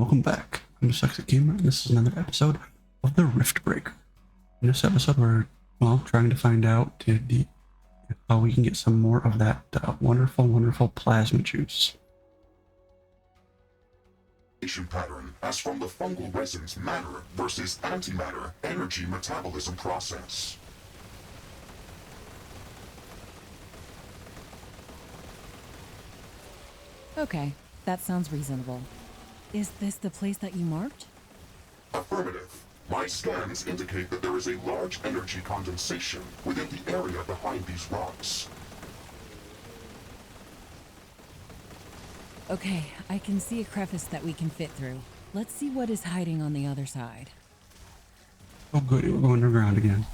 welcome back. I'm Sexy Gamer, and this is another episode of the RiftBreaker. In this episode, we're, trying to find out how we can get some more of that wonderful plasma juice. Pattern as from the fungal resin's matter versus antimatter energy metabolism process. Okay, that sounds reasonable. Is this the place that you marked? Affirmative. My scans indicate that there is a large energy condensation within the area behind these rocks. Okay, I can see a crevice that we can fit through. Let's see what is hiding on the other side. Oh good, we're going underground again.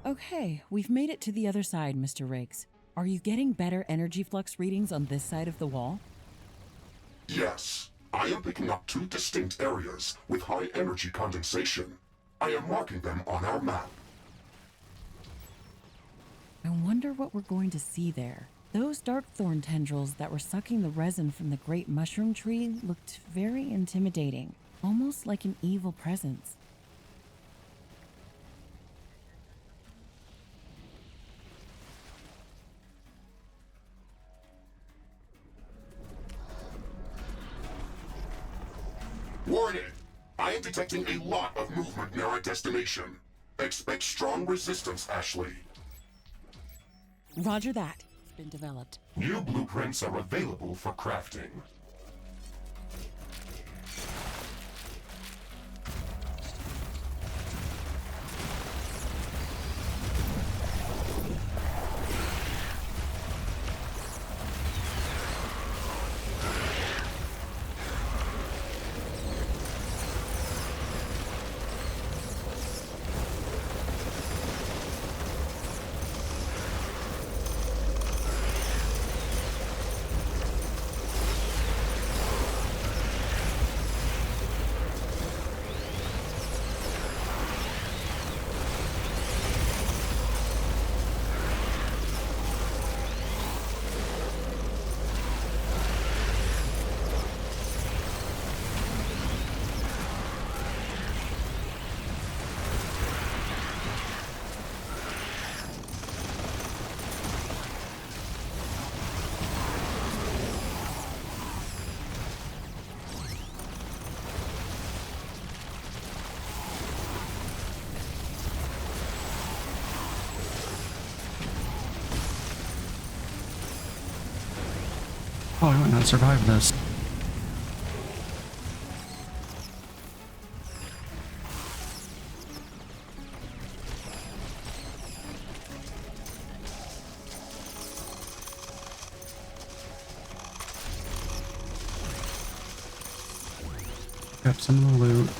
Okay, we've made it to the other side, Mr. Riggs. Are you getting better energy flux readings on this side of the wall? Yes, I am picking up two distinct areas with high energy condensation. I am marking them on our map. I wonder what we're going to see there. Those dark thorn tendrils that were sucking the resin from the great mushroom tree looked very intimidating, almost like an evil presence. Warning! I am detecting a lot of movement near our destination. Expect strong resistance, Ashley. Roger that. It's been developed. New blueprints are available for crafting. Oh, I might not survive this. Got some of the loot.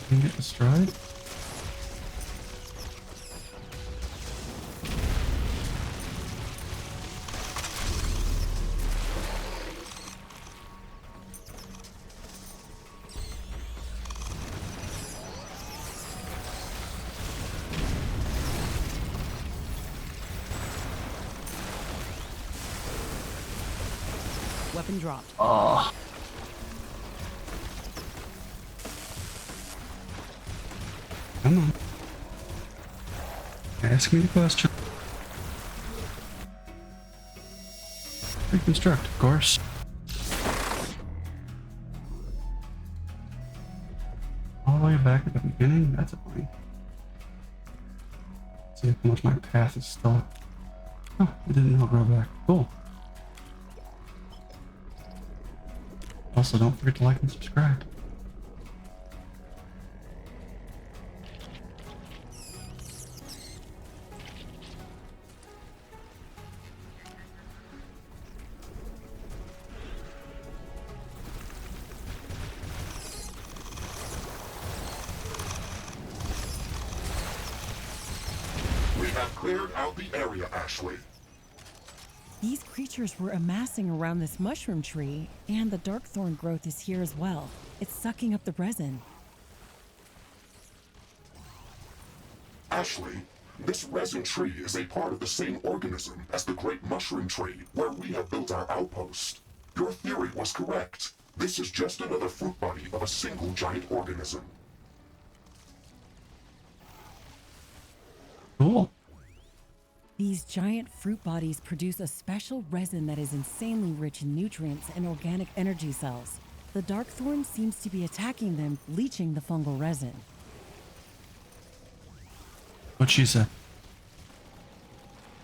Can you get destroyed? Weapon dropped. Oh. Come on. Ask me the question. Reconstruct, of course. All the way back at the beginning? That's a point. See how much my path is still. Oh, I didn't know it grow back. Cool. Also, don't forget to like and subscribe. We have cleared out the area, Ashley. These creatures were amassing around this mushroom tree, and the dark thorn growth is here as well. It's sucking up the resin. Ashley, this resin tree is a part of the same organism as the great mushroom tree where we have built our outpost. Your theory was correct. This is just another fruit body of a single giant organism. Cool. These giant fruit bodies produce a special resin that is insanely rich in nutrients and organic energy cells. The darkthorn seems to be attacking them, leaching the fungal resin. What she said.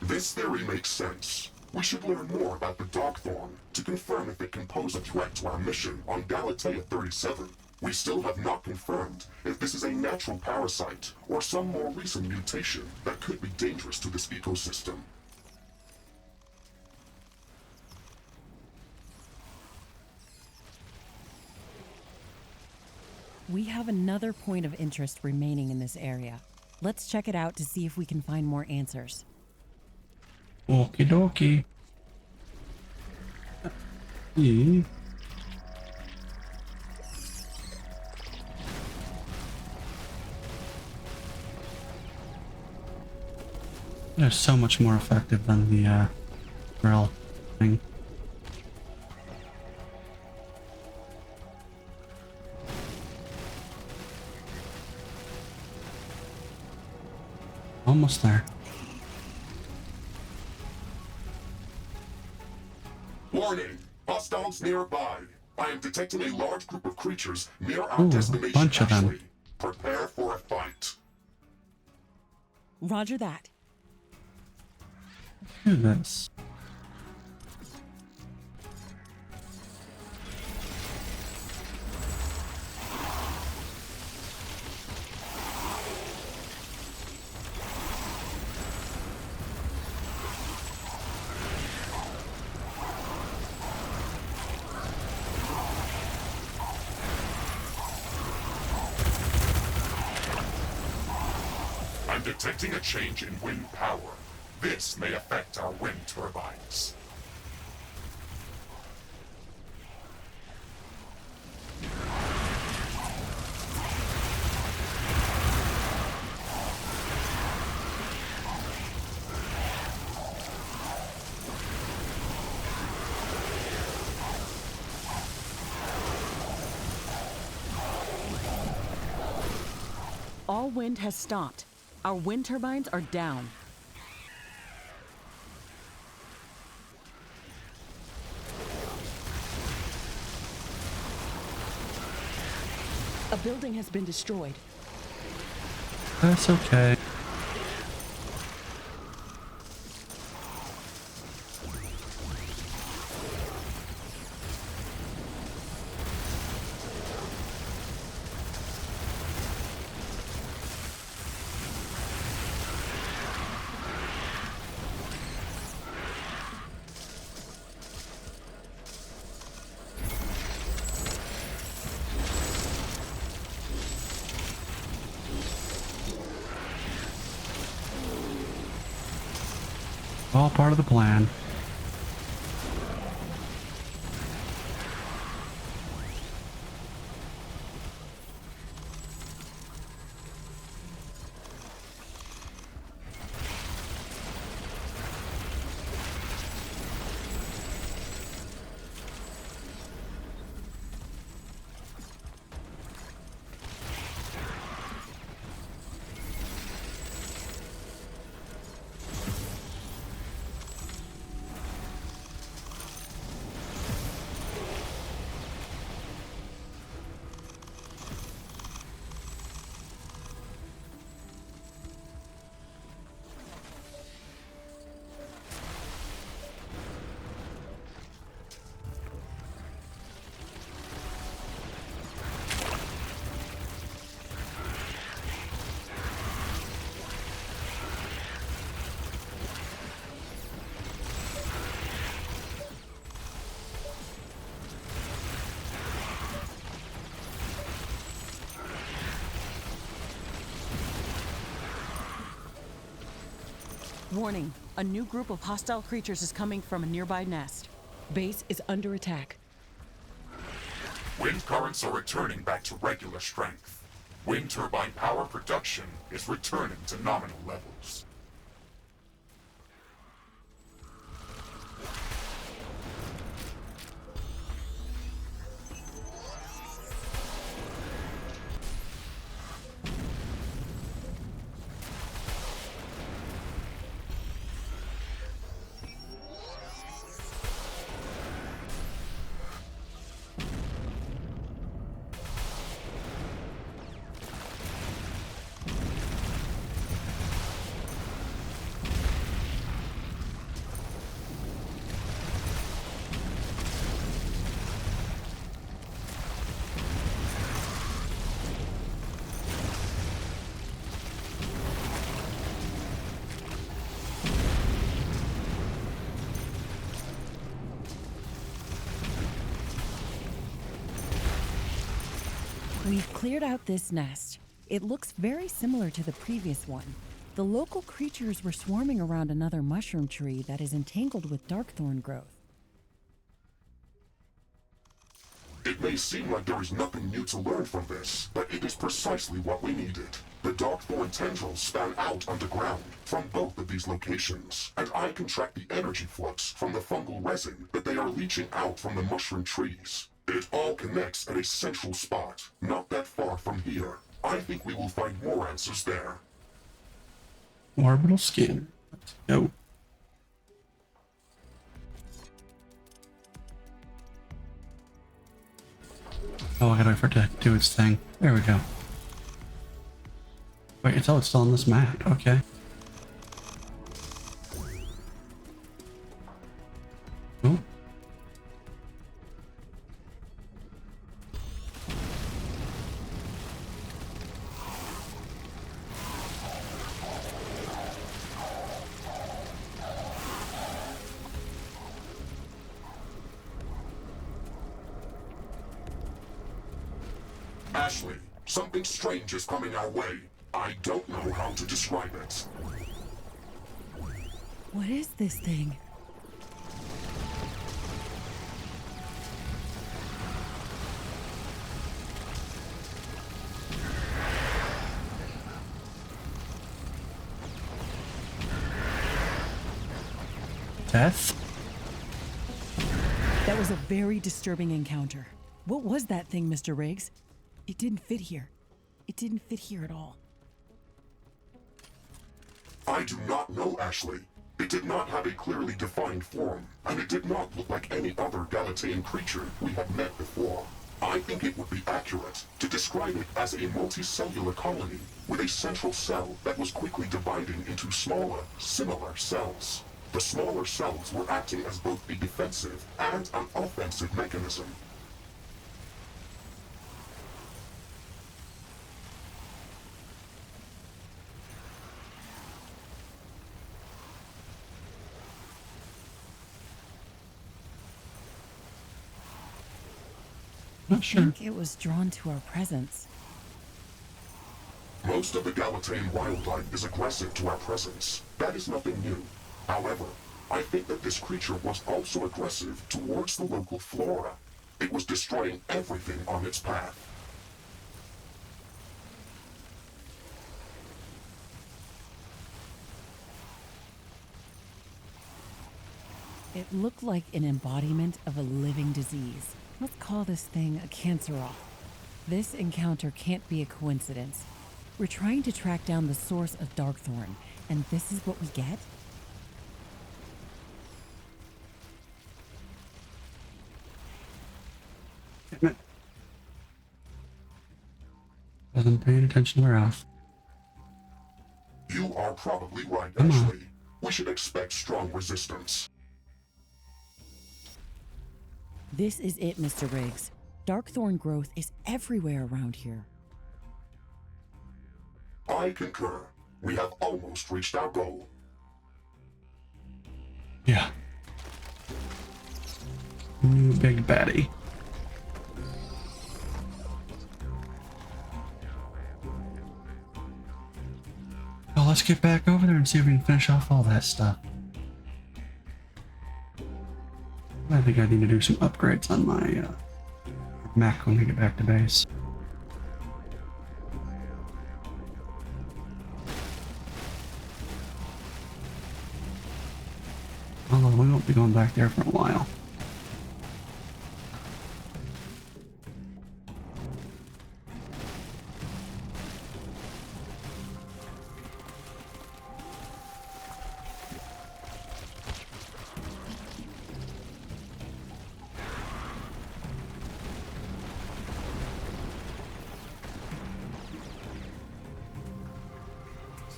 This theory makes sense. We should learn more about the Darkthorn to confirm if it can pose a threat to our mission on Galatea 37. We still have not confirmed if this is a natural parasite or some more recent mutation that could be dangerous to this ecosystem. We have another point of interest remaining in this area. Let's check it out to see if we can find more answers. Okie dokie. Yeah. They're so much more effective than the drill thing. Almost there. Warning! Hostiles nearby. I am detecting a large group of creatures near our Ooh, a destination, bunch of them. Ashley. Prepare for a fight. Roger that. Do this. I'm detecting a change in wind power. This may affect our wind turbines. All wind has stopped. Our wind turbines are down. A building has been destroyed. That's okay. All part of the plan. Warning, a new group of hostile creatures is coming from a nearby nest. Base is under attack. Wind currents are returning back to regular strength. Wind turbine power production is returning to nominal levels. We've cleared out this nest. It looks very similar to the previous one. The local creatures were swarming around another mushroom tree that is entangled with darkthorn growth. It may seem like there is nothing new to learn from this, but it is precisely what we needed. The darkthorn tendrils span out underground from both of these locations, and I can track the energy flux from the fungal resin that they are leaching out from the mushroom trees. It all connects at a central spot, not that far from here. I think we will find more answers there. Orbital scanner. Let's go. Oh, I gotta wait for it to do its thing. There we go. Wait, it's still on this map. Okay. Oh. Ashley, something strange is coming our way. I don't know how to describe it. What is this thing? Death? That was a very disturbing encounter. What was that thing, Mr. Riggs? It didn't fit here. It didn't fit here at all. I do not know, Ashley. It did not have a clearly defined form, and it did not look like any other Galatean creature we have met before. I think it would be accurate to describe it as a multicellular colony with a central cell that was quickly dividing into smaller, similar cells. The smaller cells were acting as both a defensive and an offensive mechanism. Not I sure. think it was drawn to our presence. Most of the Galatean wildlife is aggressive to our presence. That is nothing new. However, I think that this creature was also aggressive towards the local flora. It was destroying everything on its path. It looked like an embodiment of a living disease. Let's call this thing a cancerol. This encounter can't be a coincidence. We're trying to track down the source of Darkthorn, and this is what we get? Damn it. Wasn't paying attention where else. You are probably right, Come on. Ashley. We should expect strong resistance. This is it, Mr. Riggs. Darkthorn growth is everywhere around here. I concur. We have almost reached our goal. Yeah. New big baddie. Well, let's get back over there and see if we can finish off all that stuff. I think I need to do some upgrades on my Mac when we get back to base. Although we won't be going back there for a while.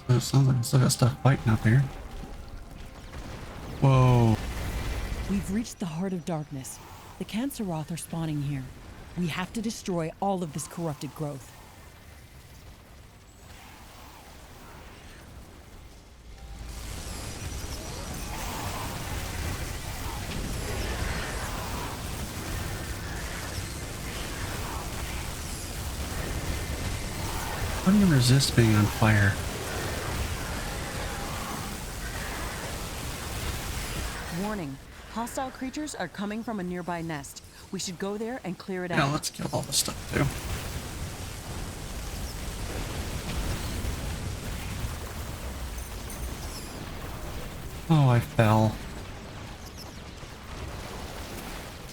So it sounds like I still got stuff fighting out there. Whoa. We've reached the heart of darkness. The Canceroth are spawning here. We have to destroy all of this corrupted growth. How do you resist being on fire? Warning. Hostile creatures are coming from a nearby nest. We should go there and clear it Yeah, out. let's kill all this stuff too. Oh, I fell.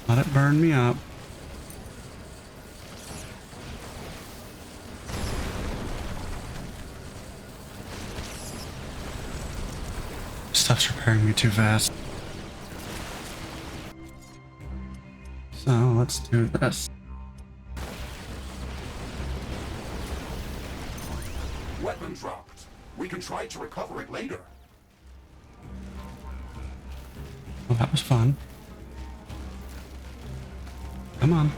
Let it burn me up. Stuff's repairing me too fast. So let's do this. Weapon dropped. We can try to recover it later. Well, that was fun. Come on.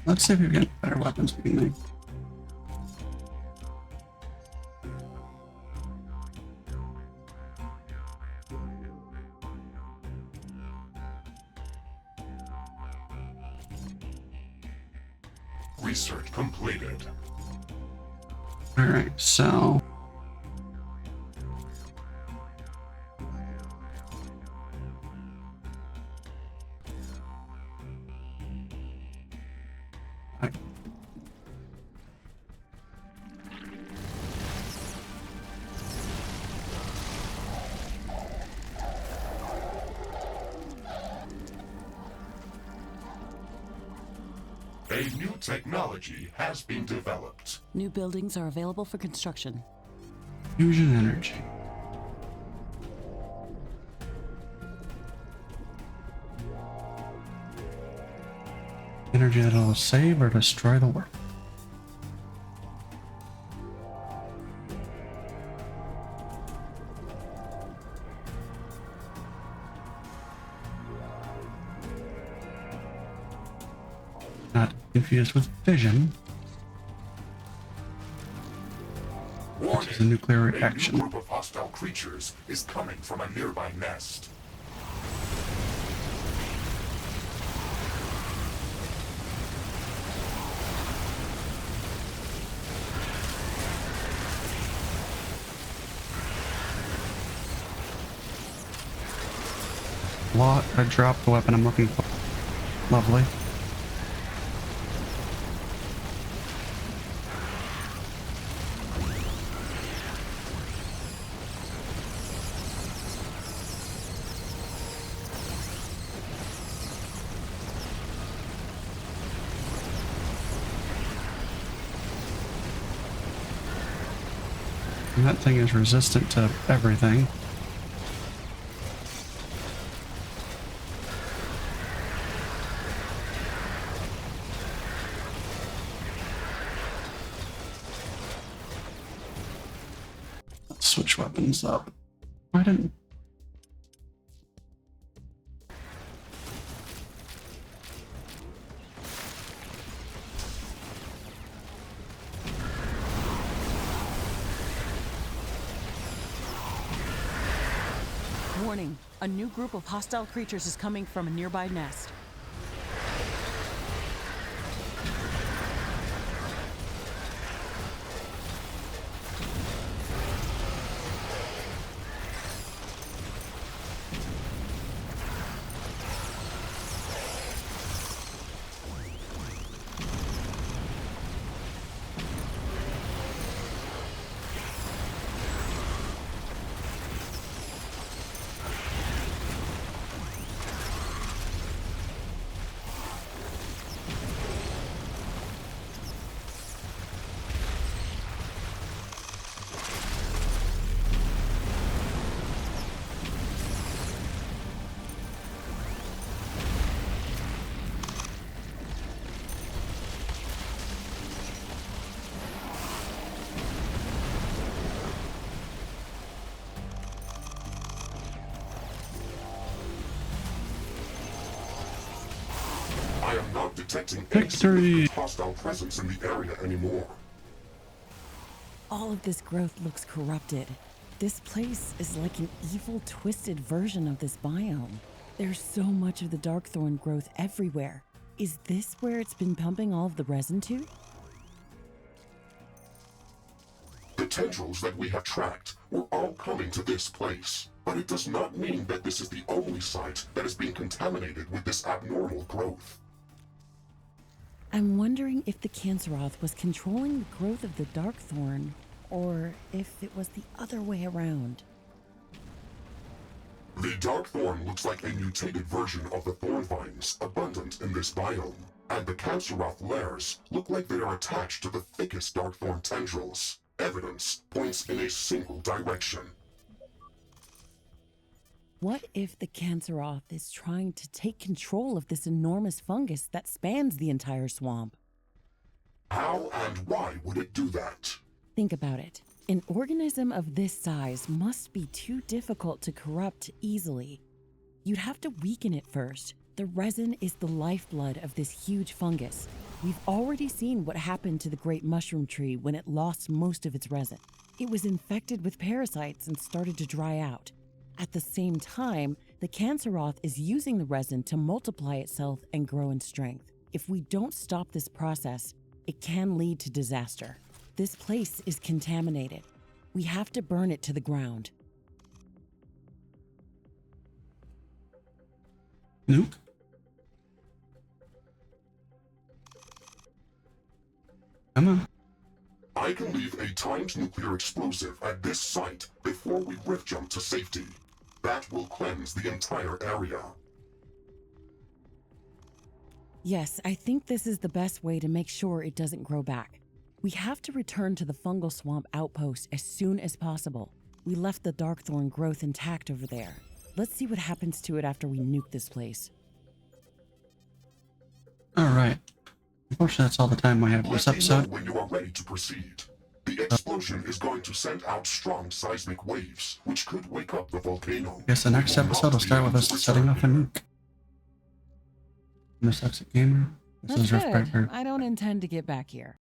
Let's see if we get better weapons we can make. Research completed. Alright, so... I- A new technology has been developed. New buildings are available for construction. Fusion energy. Energy that'll save or destroy the world. Not confused with fission, which is a nuclear A reaction. new group of hostile creatures is coming from a nearby nest. I dropped the weapon I'm looking for. Lovely. And that thing is resistant to everything. Let's switch weapons up. I didn't. Warning. A new group of hostile creatures is coming from a nearby nest. I am not detecting any Victory! significant hostile presence in the area anymore. All of this growth looks corrupted. This place is like an evil, twisted version of this biome. There's so much of the darkthorn growth everywhere. Is this where it's been pumping all of the resin to? The tendrils that we have tracked were all coming to this place, but it does not mean that this is the only site that is being contaminated with this abnormal growth. I'm wondering if the Canceroth was controlling the growth of the darkthorn, or if it was the other way around. The darkthorn looks like a mutated version of the thorn vines abundant in this biome, and the Canceroth layers look like they are attached to the thickest darkthorn tendrils. Evidence points in a single direction. What if the Canceroth is trying to take control of this enormous fungus that spans the entire swamp? How and why would it do that? Think about it. An organism of this size must be too difficult to corrupt easily. You'd have to weaken it first. The resin is the lifeblood of this huge fungus. We've already seen what happened to the great mushroom tree when it lost most of its resin. It was infected with parasites and started to dry out. At the same time, the Canceroth is using the resin to multiply itself and grow in strength. If we don't stop this process, it can lead to disaster. This place is contaminated. We have to burn it to the ground. Nuke? Come on. I can leave a timed nuclear explosive at this site before we rift jump to safety. That will cleanse the entire area. Yes, I think this is the best way to make sure it doesn't grow back. We have to return to the fungal swamp outpost as soon as possible. We left the darkthorn growth intact over there. Let's see what happens to it after we nuke this place. Alright. Unfortunately, that's all the time I have for this Let me know episode. when you are ready to proceed. The explosion is going to send out strong seismic waves, which could wake up the volcano. I guess the next episode will start with us setting off a nuke. Miss Exit Gamer. This is That's good. RiftBreaker. I don't intend to get back here.